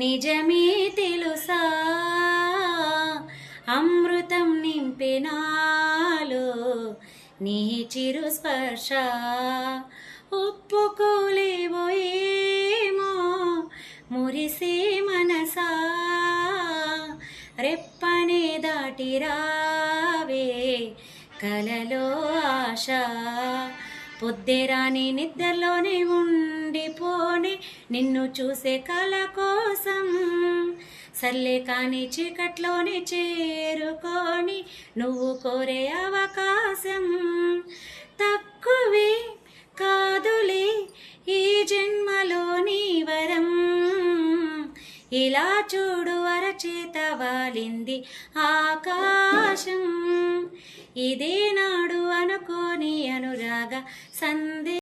నిజమే తెలుసా అమృతం నింపినాలో నీ చిరు స్పర్శ ఒప్పుకోలేవో ఏమో మురిసే మనసా రెప్పనే దాటి రావే కలలో ఆశ పొద్దెరాని నిద్రలోనే ఉండిపోని నిన్ను చూసే కల కోసం సర్లే కాని చీకట్లోనే చేరుకొని నువ్వు కోరే అవకాశం తక్కువే కాదులే ఈ జన్మలోని వరం ఇలా చూడు అరచేత వాలింది ఆకాశం ఇదే నాడు అనుకోని అనురాగ